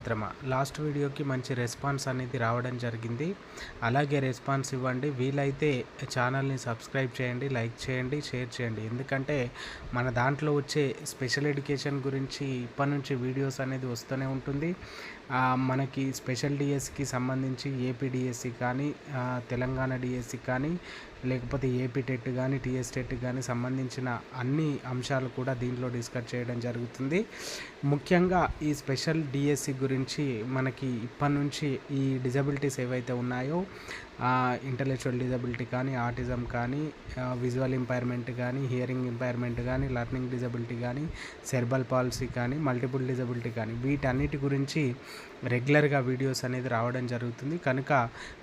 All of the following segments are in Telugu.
మిత్రమా, లాస్ట్ వీడియోకి మంచి రెస్పాన్స్ అనేది రావడం జరిగింది. అలాగే రెస్పాన్స్ ఇవ్వండి. వీలైతే ఛానల్ని సబ్స్క్రైబ్ చేయండి, లైక్ చేయండి, షేర్ చేయండి. ఎందుకంటే మన దాంట్లో వచ్చే స్పెషల్ ఎడ్యుకేషన్ గురించి ఇప్పటి నుంచి వీడియోస్ అనేది వస్తూనే ఉంటుంది. మనకి స్పెషల్ డిఎస్సికి సంబంధించి ఏపీ డిఎస్సి కానీ, తెలంగాణ డిఎస్సి కానీ, లేకపోతే ఏపీ టెట్ కానీ, టీఎస్ టెట్ కానీ సంబంధించిన అన్ని అంశాలు కూడా దీంట్లో డిస్కస్ చేయడం జరుగుతుంది. ముఖ్యంగా ఈ స్పెషల్ డిఎస్సి గురించి మనకి ఇప్పటి నుంచి ఈ డిజబిలిటీస్ ఏవైతే ఉన్నాయో, ఇంటలెక్చువల్ డిజబిలిటీ కానీ, ఆటిజం కానీ, విజువల్ ఇంపైర్మెంట్ కానీ, హియరింగ్ ఇంపైర్మెంట్ కానీ, లర్నింగ్ డిజబిలిటీ కానీ, సెర్బల్ పాలసీ కానీ, మల్టిపుల్ డిజబిలిటీ కానీ, వీటన్నిటి గురించి రెగ్యులర్గా వీడియోస్ అనేది రావడం జరుగుతుంది. కనుక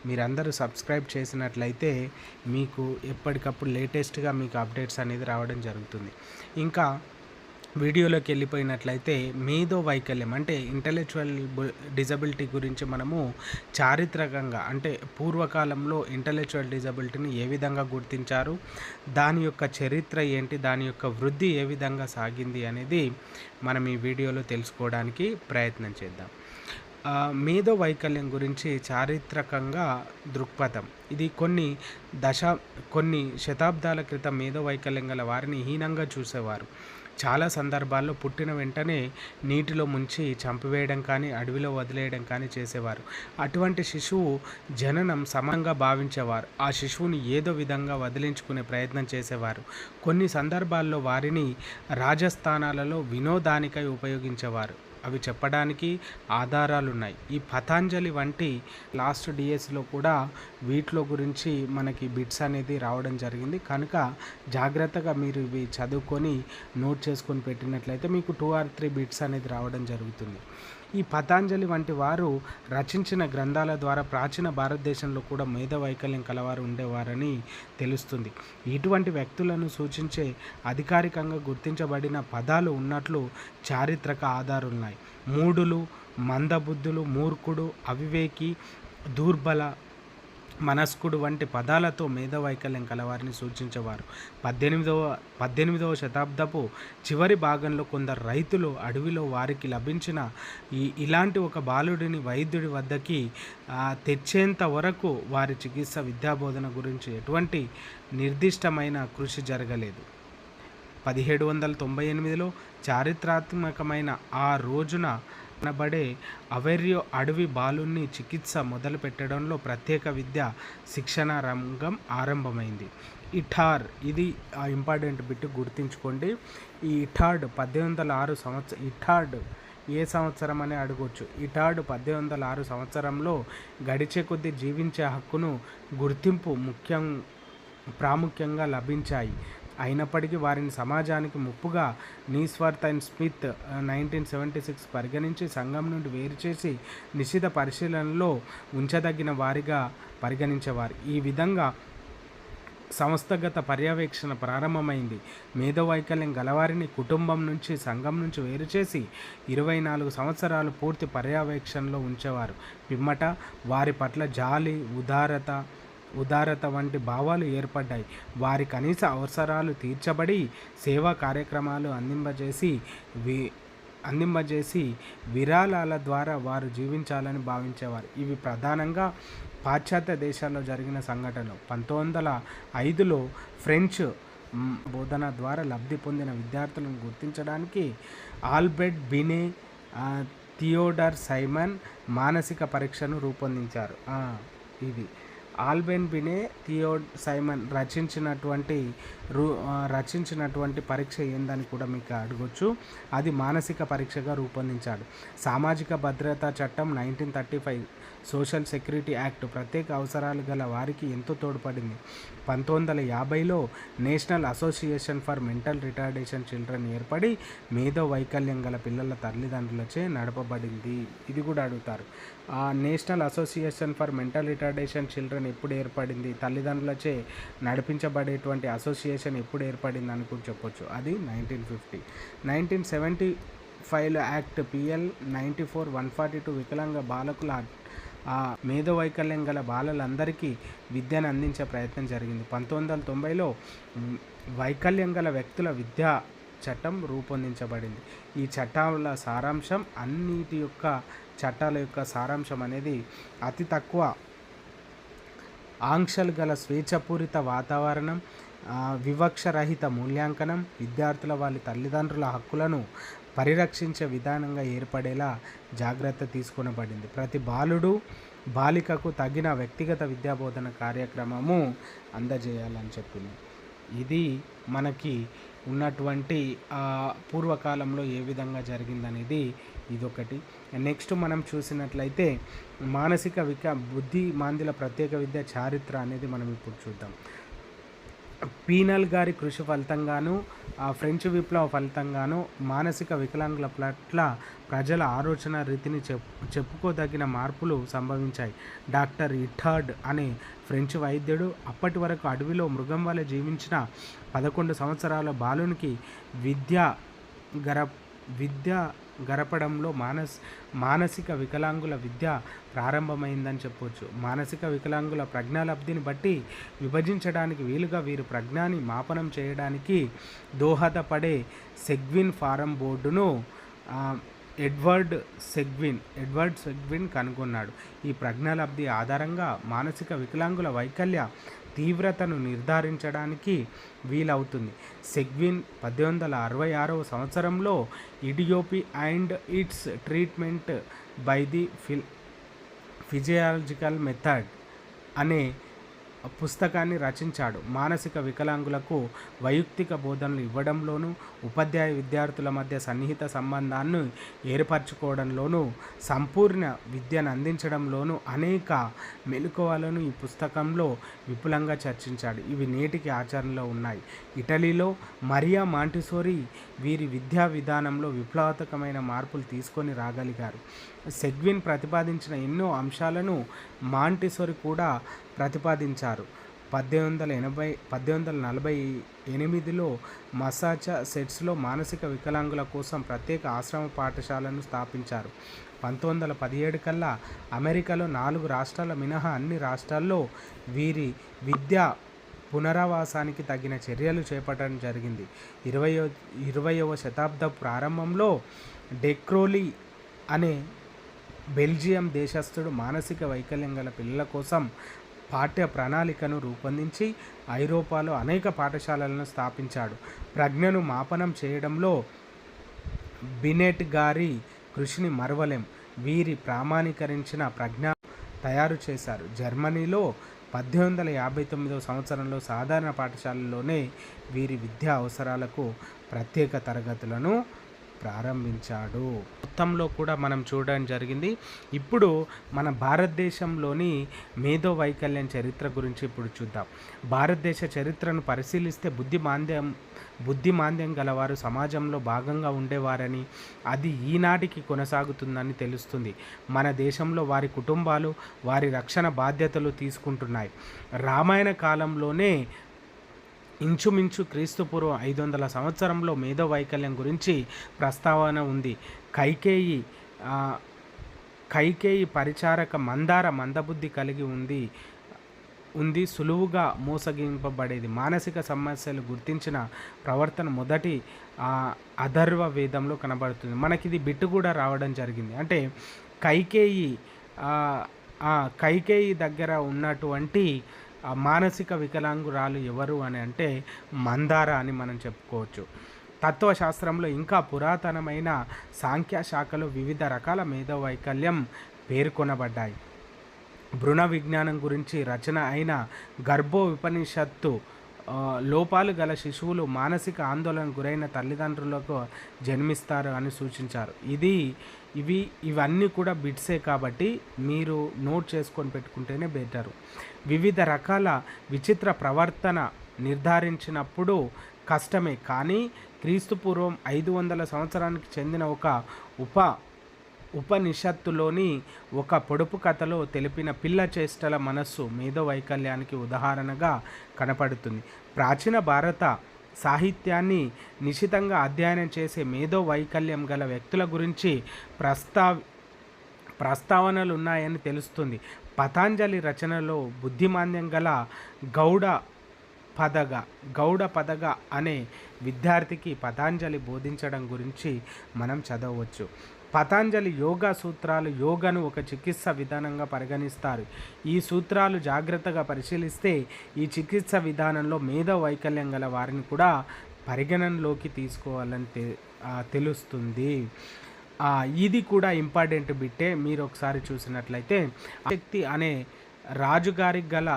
మీరందరూ సబ్స్క్రైబ్ చేసినట్లయితే మీకు ఎప్పటికప్పుడు లేటెస్ట్గా మీకు అప్డేట్స్ అనేది రావడం జరుగుతుంది. ఇంకా వీడియోలోకి వెళ్ళిపోయినట్లయితే మేధో వైకల్యం అంటే ఇంటలెక్చువల్ డిజబిలిటీ గురించి మనము చారిత్రకంగా అంటే పూర్వకాలంలో ఇంటలెక్చువల్ డిజబిలిటీని ఏ విధంగా గుర్తించారు, దాని యొక్క చరిత్ర ఏంటి, దాని యొక్క వృద్ధి ఏ విధంగా సాగింది అనేది మనం ఈ వీడియోలో తెలుసుకోవడానికి ప్రయత్నం చేద్దాం. మేధో వైకల్యం గురించి చారిత్రకంగా దృక్పథం. ఇది కొన్ని శతాబ్దాల క్రితం మేధో వైకల్యం గల వారిని హీనంగా చూసేవారు. చాలా సందర్భాల్లో పుట్టిన వెంటనే నీటిలో ముంచి చంపివేయడం కానీ, అడవిలో వదిలేయడం కానీ చేసేవారు. అటువంటి శిశువు జననం సమానంగా భావించేవారు. ఆ శిశువుని ఏదో విధంగా వదిలించుకునే ప్రయత్నం చేసేవారు. కొన్ని సందర్భాల్లో వారిని రాజస్థానాలలో వినోదానికై ఉపయోగించేవారు. అవి చెప్పడానికి ఆధారాలు ఉన్నాయి. ఈ పతాంజలి వంటి లాస్ట్ డిఎస్లో కూడా వీటిలో గురించి మనకి బిట్స్ అనేది రావడం జరిగింది. కనుక జాగ్రత్తగా మీరు ఇవి చదువుకొని నోట్ చేసుకొని పెట్టినట్లయితే మీకు 2 or 3 బిట్స్ అనేది రావడం జరుగుతుంది. ఈ పతాంజలి వంటి వారు రచించిన గ్రంథాల ద్వారా ప్రాచీన భారతదేశంలో కూడా మేధో వైకల్యం కలవారు ఉండేవారని తెలుస్తుంది. ఇటువంటి వ్యక్తులను సూచించే అధికారికంగా గుర్తించబడిన పదాలు ఉన్నట్లు చారిత్రక ఆధారాలున్నాయి. మూఢులు, మందబుద్ధులు, మూర్ఖుడు, అవివేకి, దుర్బల మనస్కుడు వంటి పదాలతో మేధో వైకల్యం కలవారిని సూచించేవారు. 18వ శతాబ్దపు చివరి భాగంలో కొందరు రైతులు అడవిలో వారికి లభించిన ఇలాంటి ఒక బాలుడిని వైద్యుడి వద్దకి తెచ్చేంత వరకు వారి చికిత్స, విద్యాబోధన గురించి ఎటువంటి నిర్దిష్టమైన కృషి జరగలేదు. 1798లో చారిత్రాత్మకమైన ఆ రోజున అనబడే అవెర్యో అడవి బాలుని చికిత్స మొదలు పెట్టడంలో ప్రత్యేక విద్య శిక్షణ రంగం ఆరంభమైంది. ఇఠార్, ఇది ఇంపార్టెంట్ బిట్ గుర్తుంచుకోండి. ఈ ఇఠాడ్ 1806 ఇఠాడ్ ఏ సంవత్సరం అని అడగవచ్చు. ఇఠాడ్ 1806 సంవత్సరంలో గడిచే కొద్దీ జీవించే హక్కును గుర్తింపు ప్రాముఖ్యంగా లభించాయి. అయినప్పటికీ వారిని సమాజానికి ముప్పుగా నీస్వర్త్ అండ్ స్మిత్ 1976 పరిగణించి సంఘం నుండి వేరు చేసి నిశిత పరిశీలనలో ఉంచదగిన వారిగా పరిగణించేవారు. ఈ విధంగా సంస్థగత పర్యవేక్షణ ప్రారంభమైంది. మేధో వైకల్యం గలవారిని కుటుంబం నుంచి, సంఘం నుంచి వేరు చేసి 24 సంవత్సరాలు పూర్తి పర్యవేక్షణలో ఉంచేవారు. పిమ్మట వారి పట్ల జాలి, ఉదారత వంటి భావాలు ఏర్పడ్డాయి. వారి కనీస అవసరాలు తీర్చబడి సేవా కార్యక్రమాలు అందింపజేసి విరాళాల ద్వారా వారు జీవించాలని భావించేవారు. ఇవి ప్రధానంగా పాశ్చాత్య దేశాల్లో జరిగిన సంఘటనలు. 1905లో ఫ్రెంచ్ బోధన ద్వారా లబ్ధి పొందిన విద్యార్థులను గుర్తించడానికి ఆల్బర్ట్ బినే, థియోడర్ సైమన్ మానసిక పరీక్షను రూపొందించారు. ఇది ఆల్బెన్ బినే, థియోడ్ సైమన్ రచించినటువంటి పరీక్ష ఏందని కూడా మీకు అడగొచ్చు. అది మానసిక పరీక్షగా రూపొందించాడు. సామాజిక భద్రతా చట్టం 1935, సోషల్ సెక్యూరిటీ యాక్ట్ ప్రత్యేక అవసరాలు గల వారికి ఎంతో తోడ్పడింది. 1950లో national association for mental retardation children ఏర్పడి మేధో వైకల్యం గల పిల్లల తల్లిదండ్రులచే నడపబడింది. ఇది కూడా అడుగుతారు. National association for mental retardation children ఎప్పుడు ఏర్పడింది, తల్లిదండ్రులచే నడిపించబడేటువంటి అసోసియేషన్ ఎప్పుడు ఏర్పడింది అని కూడా చెప్పొచ్చు. అది 1950. 1975లో యాక్ట్ PL 94-142 వికలాంగ బాలకుల మేధో వైకల్యం గల బాలలందరికీ విద్యను అందించే ప్రయత్నం జరిగింది. 1990లో వైకల్యం గల వ్యక్తుల విద్యా చట్టం రూపొందించబడింది. ఈ చట్టాల సారాంశం అన్నిటి యొక్క చట్టాల యొక్క సారాంశం అనేది అతి తక్కువ ఆంక్షలు గల స్వేచ్ఛపూరిత వాతావరణం, వివక్షరహిత మూల్యాంకనం, విద్యార్థుల వాళ్ళ తల్లిదండ్రుల హక్కులను పరిరక్షించే విధానంగా ఏర్పడేలా జాగ్రత్త తీసుకొనబడింది. ప్రతి బాలుడు బాలికకు తగిన వ్యక్తిగత విద్యాబోధన కార్యక్రమము అందజేయాలని చెప్పింది. ఇది మనకి ఉన్నటువంటి పూర్వకాలంలో ఏ విధంగా జరిగిందనేది ఇదొకటి. నెక్స్ట్ మనం చూసినట్లయితే మానసిక బుద్ధి మాంద్యుల ప్రత్యేక విద్య చారిత్ర అనేది మనం ఇప్పుడు చూద్దాం. పీనల్ గారి కృషి ఫలితంగాను, ఫ్రెంచ్ విప్లవ ఫలితంగాను మానసిక వికలాంగుల పట్ల ప్రజల ఆలోచన రీతిని చెప్పుకోదగిన మార్పులు సంభవించాయి. డాక్టర్ ఇటార్డ్ అనే ఫ్రెంచ్ వైద్యుడు అప్పటి వరకు అడవిలో మృగం వలె జీవించిన 11 సంవత్సరాల బాలునికి విద్య గరపడంలో మానసిక వికలాంగుల విద్య ప్రారంభమైందని చెప్పవచ్చు. మానసిక వికలాంగుల ప్రజ్ఞాలబ్ధిని బట్టి విభజించడానికి వీలుగా వీరు ప్రజ్ఞాని మాపనం చేయడానికి దోహదపడే సెగ్విన్ ఫారం బోర్డును ఎడ్వర్డ్ సెగ్విన్ కనుగొన్నాడు. ఈ ప్రజ్ఞాలబ్ధి ఆధారంగా మానసిక వికలాంగుల వైకల్య తీవ్రతను నిర్ధారించడానికి వీలవుతుంది. సెగ్విన్ 1866వ సంవత్సరంలో idiocy and its treatment by the physiological method అనే పుస్తకాన్ని రచించాడు. మానసిక వికలాంగులకు వైయక్తిక బోధనలు ఇవ్వడంలోనూ, ఉపాధ్యాయ విద్యార్థుల మధ్య సన్నిహిత సంబంధాన్ని ఏర్పరచుకోవడంలోనూ, సంపూర్ణ విద్యను అందించడంలోనూ అనేక మెలకువలను ఈ పుస్తకంలో విపులంగా చర్చించాడు. ఇవి నేటికి ఆచరణలో ఉన్నాయి. ఇటలీలో మరియా మాంటిసోరీ వీరి విద్యా విధానంలో విప్లవాత్మకమైన మార్పులు తీసుకొని రాగలిగారు. సెగ్విన్ ప్రతిపాదించిన ఎన్నో అంశాలను మాంటిసోరీ కూడా ప్రతిపాదించారు. 1848లో మసాచుసెట్స్లో మానసిక వికలాంగుల కోసం ప్రత్యేక ఆశ్రమ పాఠశాలను స్థాపించారు. 1917 కల్లా అమెరికాలో 4 రాష్ట్రాల మినహా అన్ని రాష్ట్రాల్లో వీరి విద్యా పునరావాసానికి తగిన చర్యలు చేపట్టడం జరిగింది. 20వ శతాబ్దం ప్రారంభంలో డెక్రోలీ అనే బెల్జియం దేశస్థుడు మానసిక వైకల్యం గల పిల్లల కోసం పాఠ్య ప్రణాళికను రూపొందించి ఐరోపాలో అనేక పాఠశాలలను స్థాపించాడు. ప్రజ్ఞను మాపనం చేయడంలో బినెట్ గారి కృషిని మరువలేం. వీరి ప్రామాణీకరించిన ప్రజ్ఞ తయారు చేశారు. జర్మనీలో 1859వ సంవత్సరంలో సాధారణ పాఠశాలలోనే వీరి విద్యా అవసరాలకు ప్రత్యేక తరగతులను ప్రారంభించాడు. మొత్తంలో కూడా మనం చూడడం జరిగింది. ఇప్పుడు మన భారతదేశంలోని మేధో వైకల్యం చరిత్ర గురించి ఇప్పుడు చూద్దాం. భారతదేశ చరిత్రను పరిశీలిస్తే బుద్ధిమాంద్యం గలవారు సమాజంలో భాగంగా ఉండేవారని, అది ఈనాటికి కొనసాగుతుందని తెలుస్తుంది. మన దేశంలో వారి కుటుంబాలు వారి రక్షణ బాధ్యతలు తీసుకుంటున్నాయి. రామాయణ కాలంలోనే ఇంచుమించు క్రీస్తుపూర్వం 500 సంవత్సరంలో మేధో వైకల్యం గురించి ప్రస్తావన ఉంది. కైకేయి పరిచారక మందార మందబుద్ధి కలిగి ఉంది సులువుగా మోసగింపబడేది. మానసిక సమస్యలు గుర్తించిన ప్రవర్తన మొదటి అథర్వ వేదంలో కనబడుతుంది. మనకిది బిట్టు కూడా రావడం జరిగింది. అంటే కైకేయి దగ్గర ఉన్నటువంటి మానసిక వికలాంగురాలు ఎవరు అని అంటే మందార అని మనం చెప్పుకోవచ్చు. తత్వశాస్త్రంలో ఇంకా పురాతనమైన సాంఖ్య శాఖలో వివిధ రకాల మేధో వైకల్యం పేర్కొనబడ్డాయి. భ్రూణ విజ్ఞానం గురించి రచన అయిన గర్భోపనిషత్తు లోపాలు గల శిశువులు మానసిక ఆందోళనకు గురైన తల్లిదండ్రులకు జన్మిస్తారు అని సూచించారు. ఇవన్నీ కూడా బిట్సే కాబట్టి మీరు నోట్ చేసుకొని పెట్టుకుంటేనే బెటరు. వివిధ రకాల విచిత్ర ప్రవర్తన నిర్ధారించినప్పుడు కష్టమే, కానీ క్రీస్తుపూర్వం 500 సంవత్సరానికి చెందిన ఒక ఉపనిషత్తులోని ఒక పొడుపు కథలో తెలిపిన పిల్ల చేష్టల మనస్సు మేధో వైకల్యానికి ఉదాహరణగా కనపడుతుంది. ప్రాచీన భారత సాహిత్యాన్ని నిశితంగా అధ్యయనం చేసే మేధో వైకల్యం గల వ్యక్తుల గురించి ప్రస్తావనలు ఉన్నాయని తెలుస్తుంది. పతాంజలి రచనలో బుద్ధిమాంద్యం గల గౌడ పదగ అనే విద్యార్థికి పతాంజలి బోధించడం గురించి మనం చదవచ్చు. పతాంజలి యోగా సూత్రాలు యోగాను ఒక చికిత్స విధానంగా పరిగణిస్తారు. ఈ సూత్రాలు జాగ్రత్తగా పరిశీలిస్తే ఈ చికిత్స విధానంలో మేధో వైకల్యం గల వారిని కూడా పరిగణనలోకి తీసుకోవాలని తెలుస్తుంది. ఇది కూడా ఇంపార్టెంట్ బిట్టే. మీరు ఒకసారి చూసినట్లయితే శక్తి అనే రాజుగారికి గల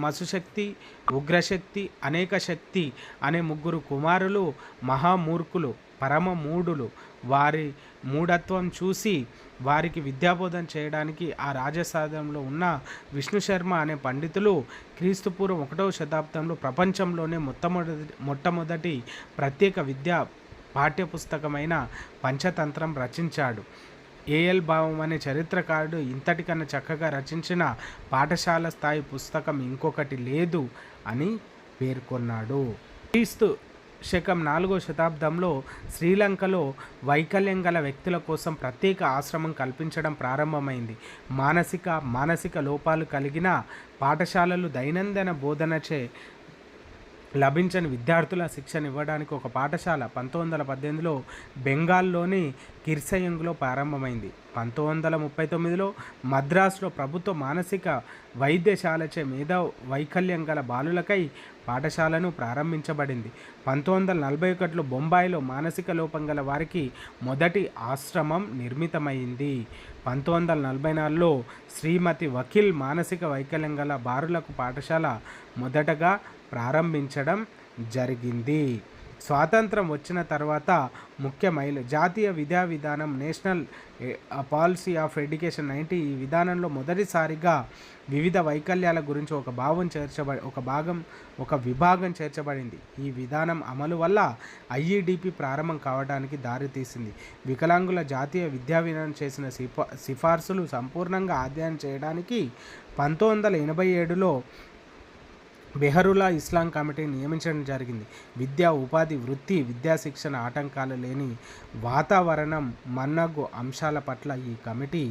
మసుశక్తి, ఉగ్రశక్తి, అనేక శక్తి అనే ముగ్గురు కుమారులు మహామూర్ఖులు, పరమ మూఢులు. వారి మూఢత్వం చూసి వారికి విద్యాబోధన చేయడానికి ఆ రాజసాదంలో ఉన్న విష్ణు శర్మ అనే పండితులు క్రీస్తుపూర్వం 1వ శతాబ్దంలో ప్రపంచంలోనే మొట్టమొదటి ప్రత్యేక విద్యా పాఠ్యపుస్తకమైన పంచతంత్రం రచించాడు. ఏఎల్ భావం అనే చరిత్రకారుడు ఇంతటికన్నా చక్కగా రచించిన పాఠశాల స్థాయి పుస్తకం ఇంకొకటి లేదు అని పేర్కొన్నాడు. క్రీస్తు శకం 4వ శతాబ్దంలో శ్రీలంకలో వైకల్యం గల వ్యక్తుల కోసం ప్రత్యేక ఆశ్రమం కల్పించడం ప్రారంభమైంది. మానసిక లోపాలు కలిగిన పాఠశాలలు దైనందిన బోధనచే లభించని విద్యార్థుల శిక్షణ ఇవ్వడానికి ఒక పాఠశాల 1918లో బెంగాల్లోని కిర్సయంగ్లో ప్రారంభమైంది. 1939లో మద్రాసులో ప్రభుత్వ మానసిక వైద్యశాలచే మేధో వైకల్యం గల బాలులకై పాఠశాలను ప్రారంభించబడింది. 1941లో బొంబాయిలో మానసిక లోపం గల వారికి మొదటి ఆశ్రమం నిర్మితమైంది. 1944లో శ్రీమతి వకీల్ మానసిక వైకల్యం గల బాలులకు పాఠశాల మొదటగా ప్రారంభించడం జరిగింది. స్వాతంత్రం వచ్చిన తర్వాత ముఖ్యమైన జాతీయ విద్యా విధానం నేషనల్ పాలసీ ఆఫ్ ఎడ్యుకేషన్ 90 ఈ విధానంలో మొదటిసారిగా వివిధ వైకల్యాల గురించి ఒక విభాగం చేర్చబడింది. ఈ విధానం అమలు వల్ల ఐఈడిపి ప్రారంభం కావడానికి దారితీసింది. వికలాంగుల జాతీయ విద్యా విధానం చేసిన సిఫార్సులు సంపూర్ణంగా అధ్యయనం చేయడానికి 1987లో బెహరుల్లా ఇస్లాం కమిటీని నియమించడం జరిగింది. విద్యా ఉపాధి, వృత్తి, విద్యాశిక్షణ ఆటంకాలు లేని వాతావరణం మన్నగు అంశాల పట్ల ఈ కమిటీ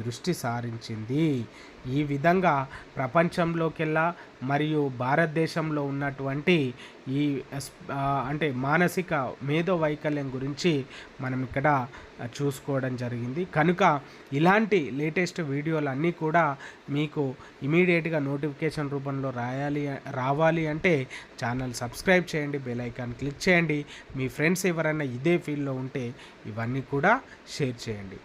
దృష్టి సారించింది. ఈ విధంగా ప్రపంచంలోకెల్లా మరియు భారతదేశంలో ఉన్నటువంటి ఈ అంటే మానసిక మేధో వైకల్యం గురించి మనం ఇక్కడ చూసుకోవడం జరిగింది. కనుక ఇలాంటి లేటెస్ట్ వీడియోలు అన్నీ కూడా మీకు ఇమీడియట్గా నోటిఫికేషన్ రూపంలో రావాలి అంటే ఛానల్ సబ్స్క్రైబ్ చేయండి, బెల్ ఐకాన్ క్లిక్ చేయండి. మీ ఫ్రెండ్స్ ఎవరైనా ఇదే ఫీల్డ్లో ఉంటే ఇవన్నీ కూడా షేర్ చేయండి.